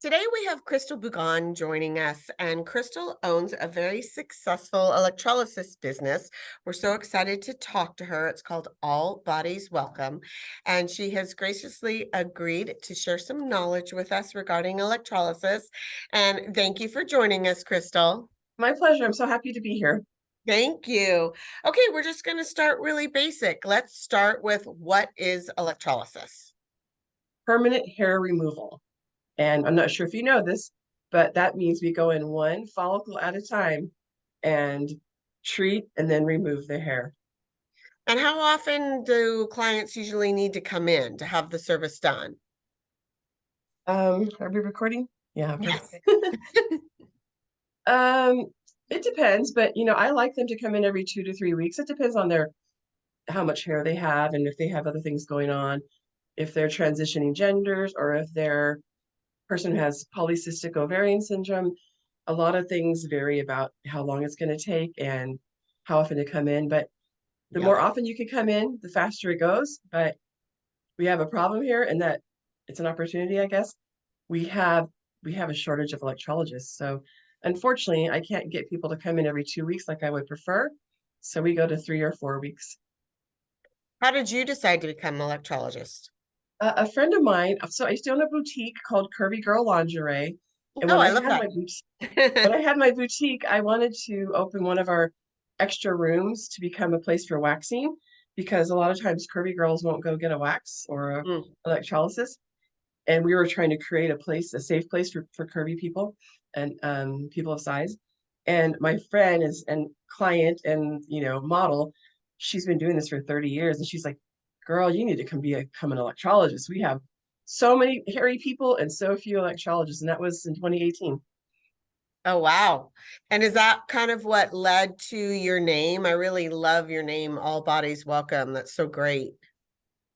Today we have Chrystal Bougon joining us, and Chrystal owns a very successful electrolysis business. We're so excited to talk to her. It's called All Bodies Welcome, and she has graciously agreed to share some knowledge with us regarding electrolysis. And thank you for joining us, Chrystal. My pleasure. I'm so happy to be here. Thank you. Okay, we're just going to start really basic. Let's start with what is electrolysis? Permanent hair removal. And I'm not sure if you know this, but that means we go in one follicle at a time and treat and then remove the hair. And how often do clients usually need to come in to have the service done? Are we recording? Yeah, Yes. perfect. Um, it depends, but I like them to come in every 2 to 3 weeks. It depends on their how much hair they have and if they have other things going on, if they're transitioning genders or if their person who has polycystic ovarian syndrome. A lot of things vary about how long it's going to take and how often to come in. But the more Yeah. often you can come in, the faster it goes. But we have a problem here, and that it's an opportunity, I guess. We have we have a shortage of electrologists. So unfortunately, I can't get people to come in every 2 weeks like I would prefer. So we go to 3 or 4 weeks. How did you decide to become an electrologist? A friend of mine, so I used to own a boutique called Curvy Girl Lingerie, and Oh, when I I love had that. my boutique when I had my boutique, I wanted to open one of our extra rooms to become a place for waxing because a lot of times curvy girls won't go get a wax or Mm, electrolysis. And we were trying to create a place, a safe place for curvy people and people of size. And my friend is and client and model, she's been doing this for 30 years, and she's like, "Girl, you need to become an electrologist. We have so many hairy people and so few electrologists," and that was in 2018. oh, wow. And is that kind of what led to your name? I really love your name, All Bodies Welcome. That's so great.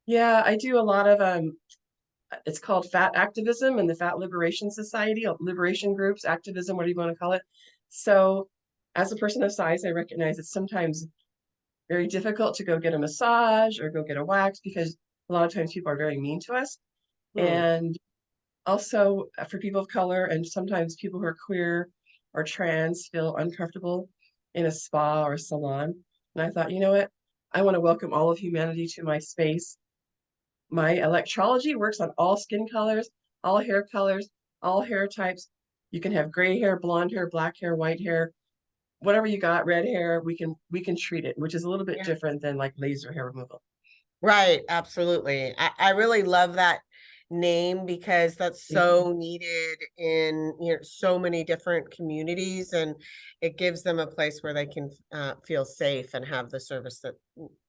Yeah, I do a lot of it's called fat activism and the Fat Liberation Society, liberation groups, activism, what do you want to call it? So, as a person of size, I recognize it's sometimes very difficult to go get a massage or go get a wax because a lot of times people are very mean to us. Hmm. And also for people of color and sometimes people who are queer or trans feel uncomfortable in a spa or a salon. And I thought, you know what? I want to welcome all of humanity to my space. My electrology works on all skin colors, all hair types. You can have gray hair, blonde hair, black hair, white hair, whatever you got, red hair, we can treat it, which is a little bit Yeah. different than like laser hair removal. Right, absolutely. I really love that name because that's Thank you. so needed in so many different communities, and it gives them a place where they can feel safe and have the service that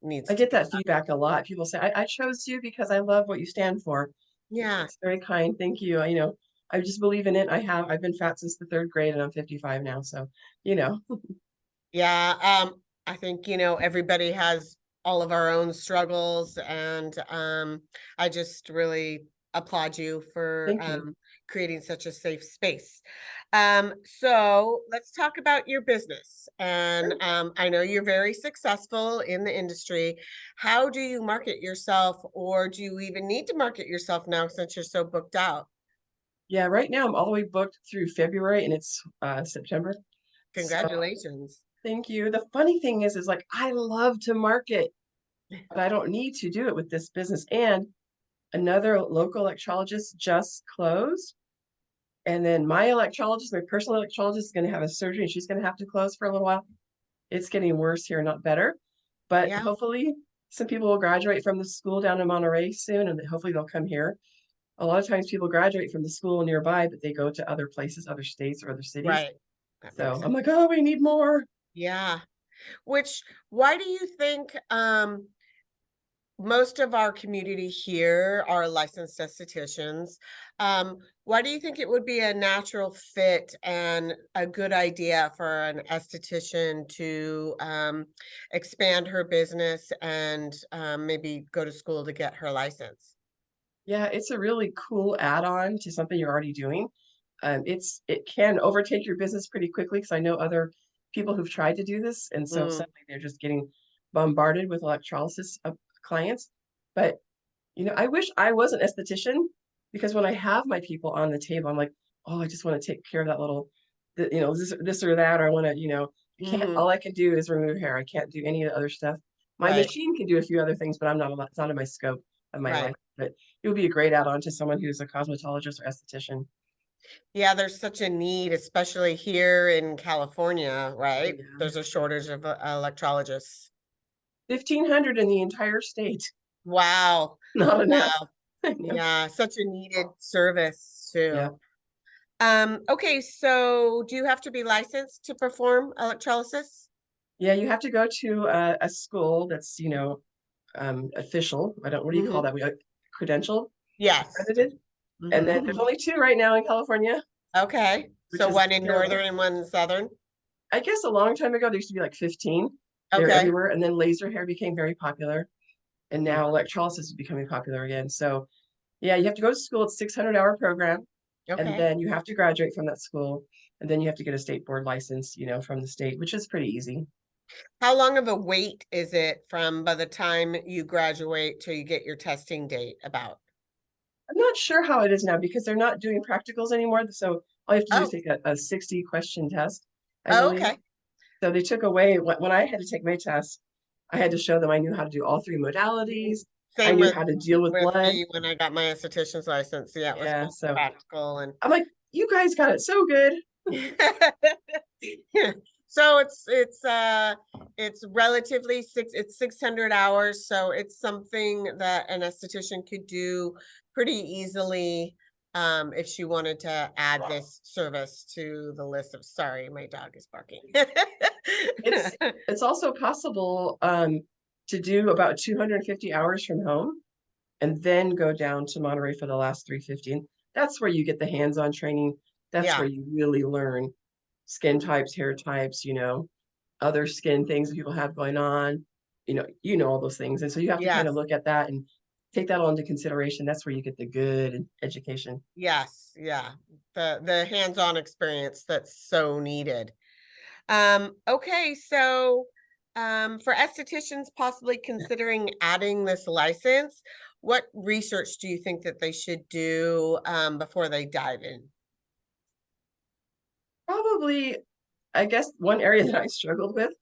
needs I to get be that done. feedback a lot. People say, I chose you because I love what you stand for. Yeah, It's very kind. Thank you. I just believe in it. I've been fat since the third grade and I'm 55 now. So, you know, yeah. I think everybody has all of our own struggles, and I just really applaud you for thank you. creating such a safe space. So let's talk about your business. And Sure. I know you're very successful in the industry. How do you market yourself, or do you even need to market yourself now since you're so booked out? Yeah, right now I'm all the way booked through February and it's September. So Congratulations. thank you. The funny thing is like I love to market, but I don't need to do it with this business. And another local electrologist just closed. And then my personal electrologist is going to have a surgery and she's going to have to close for a little while. It's getting worse here, not better. But Yeah. hopefully, some people will graduate from the school down in Monterey soon, and hopefully they'll come here. A lot of times, people graduate from the school nearby, but they go to other places, other states, or other cities. Right. That makes So sense. I'm like, oh, we need more. Yeah. Which, why do you think most of our community here are licensed estheticians? Why do you think it would be a natural fit and a good idea for an esthetician to expand her business and maybe go to school to get her license? Yeah, it's a really cool add-on to something you're already doing. It can overtake your business pretty quickly because I know other people who've tried to do this, and so Mm, suddenly they're just getting bombarded with electrolysis clients. But I wish I was an esthetician because when I have my people on the table, I'm like, oh, I just want to take care of that little, this or that, or I want to, I can't, Hmm. all I can do is remove hair. I can't do any of the other stuff. My Right, machine can do a few other things, but it's not in my scope of my right. life. But it would be a great add-on to someone who's a cosmetologist or esthetician. Yeah, there's such a need, especially here in California, Oh, right? yeah. There's a shortage of electrologists. 1,500 in the entire state. Wow. Not enough. Wow. I know. Yeah, such a needed service Yeah. too. Okay, so do you have to be licensed to perform electrolysis? Yeah, you have to go to a school that's, official. I don't, what do you call Hmm. that? Credentialed, Yes. accredited. And then there's Hmm. only two right now in California, Okay. which So is one in terrible. northern and one in southern. I guess a long time ago, there used to be like 15. They're Okay. everywhere. And then laser hair became very popular. And now Mhm. electrolysis is becoming popular again. So yeah, you have to go to school. It's 600-hour program. And Okay. then you have to graduate from that school. And then you have to get a state board license, from the state, which is pretty easy. How long of a wait is it from by the time you graduate till you get your testing date about? I'm not sure how it is now because they're not doing practicals anymore. So all you have to do is Oh, take a 60 question test, I oh, believe. okay. So they took away when I had to take my test, I had to show them I knew how to do all three modalities. I Same knew how to deal with with blood. me when I got my esthetician's license. Yeah, it was Yeah. both So practical and I'm like, you guys got it so good. so it's relatively it's 600 hours, so it's something that an esthetician could do pretty easily if she wanted to add this service to the list of sorry, my dog is barking. It's it's also possible to do about 250 hours from home and then go down to Monterey for the last 350. That's where you get the hands-on training. That's Yeah, where you really learn skin types, hair types, other skin things that people have going on. You know all those things. And so you have to kind of yes, look at that and take that all into consideration. That's where you get the good education. yes, yeah. The hands-on experience that's so needed. Okay, so for estheticians possibly considering adding this license, what research do you think that they should do before they dive in? Probably, I guess one area that I struggled with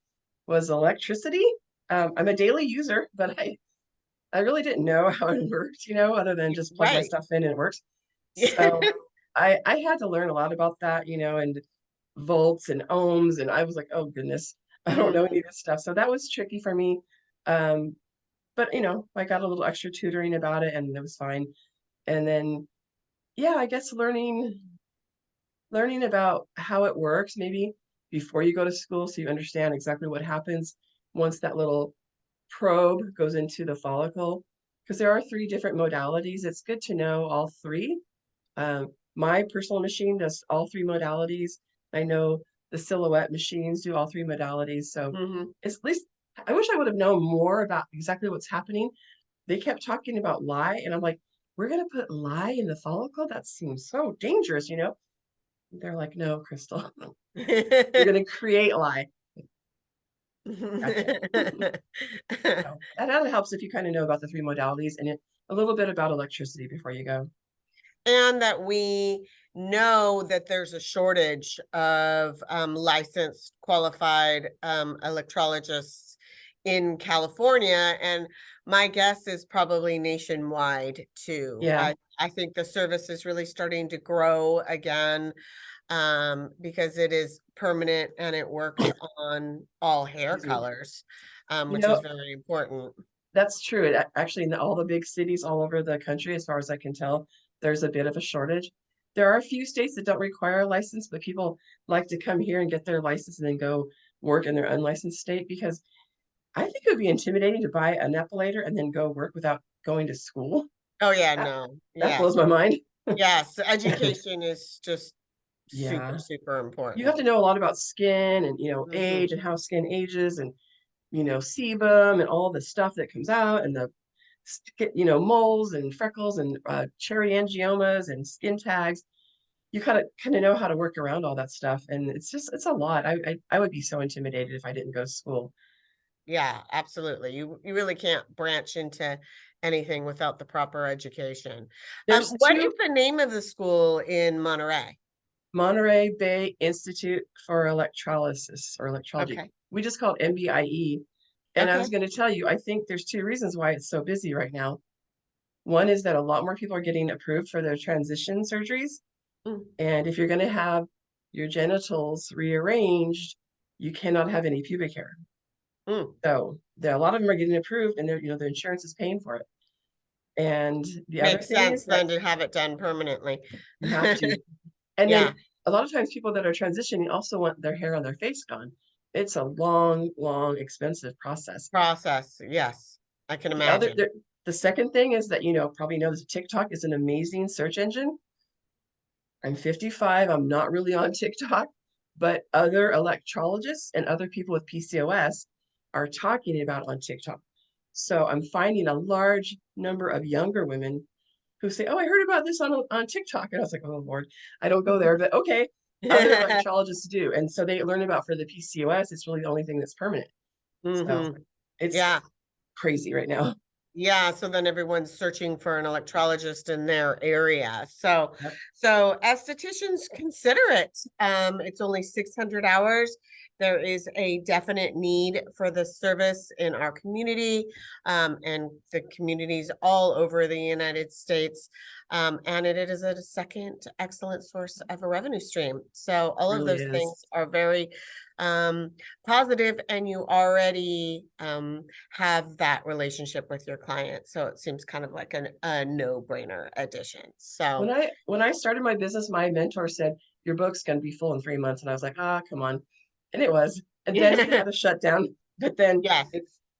was electricity. I'm a daily user, but I really didn't know how it worked, other than just plug my Right. stuff in and it works. So I had to learn a lot about that, and volts and ohms, and I was like, oh goodness, I don't know Mhm. any of this stuff. So that was tricky for me. Um, but I got a little extra tutoring about it and it was fine. And then yeah, I guess learning about how it works maybe before you go to school so you understand exactly what happens once that little probe goes into the follicle. Because there are three different modalities. It's good to know all three. My personal machine does all three modalities. I know the Silhouette machines do all three modalities. So Mhm. it's at least I wish I would have known more about exactly what's happening. They kept talking about lye, and I'm like, we're gonna put lye in the follicle? That seems so dangerous. They're like, no, Chrystal, you're gonna create lye. Gotcha. So that helps if you kind of know about the three modalities and a little bit about electricity before you go. And that we know that there's a shortage of licensed, qualified electrologists in California. And my guess is probably nationwide too. Yeah, I think the service is really starting to grow again because it is permanent and it works on all hair excuse me. colors, You which is know, very important. that's true. Actually, in all the big cities all over the country, as far as I can tell, there's a bit of a shortage. There are a few states that don't require a license, but people like to come here and get their license and then go work in their unlicensed state because I think it would be intimidating to buy an epilator and then go work without going to school. Oh, yeah, That, no. that blows Yes. my mind. Yes, education is just super, Yeah. super You have important. to know a lot about skin and, Mhm. age and how skin ages and, sebum and all the stuff that comes out and the moles and freckles and cherry angiomas and skin tags. You kind of know how to work around all that stuff, and it's a lot. I would be so intimidated if I didn't go to school. Yeah, absolutely. You really can't branch into anything without the proper education. There's What is two the name of the school in Monterey? Monterey Bay Institute for Electrolysis or Electrology. Okay. We just call it MBIE. And I was Okay. going to tell you, I think there's two reasons why it's so busy right now. One is that a lot more people are getting approved for their transition surgeries. Mm, And if you're going to have your genitals rearranged, you cannot have any pubic hair. mm. So a lot of them are getting approved, and the insurance is paying for it. And the other Makes thing sense is that then to have it done permanently. you have to. And then Yeah, a lot of times people that are transitioning also want their hair on their face gone. It's a long, long, expensive process. process. Yes, I can The other, imagine. the second thing is that probably know that TikTok is an amazing search engine. I'm 55. I'm not really on TikTok, but other electrologists and other people with PCOS are talking about on TikTok. So I'm finding a large number of younger women who say, "Oh, I heard about this on TikTok," and I was like, "Oh Lord, I don't go there." But okay, other electrologists do, and so they learn about for the PCOS. It's really the only thing that's permanent. So Hmm. it's Yeah. crazy right now. Yeah, so then everyone's searching for an electrologist in their area. So Yep, so estheticians consider it. It's only 600 hours. There is a definite need for this service in our community, and the communities all over the United States. And it is a second excellent source of a revenue stream. So all of really those is. things are very um, positive, and you already have that relationship with your client. So it seems kind of like a no-brainer addition. When So I started my business, my mentor said, "Your book's going to be full in 3 months," and I was like, "Ah, come on," and it was. And then we had a shutdown, but then yes.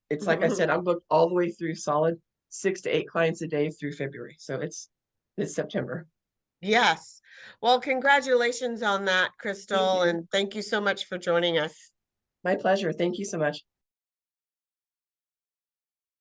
it's like I said, I'm booked all the way through solid 6 to 8 clients a day through February. So it's September. Yes. Well, congratulations on that, Thank Chrystal, you. and thank you so much for joining us. My pleasure. Thank you so much.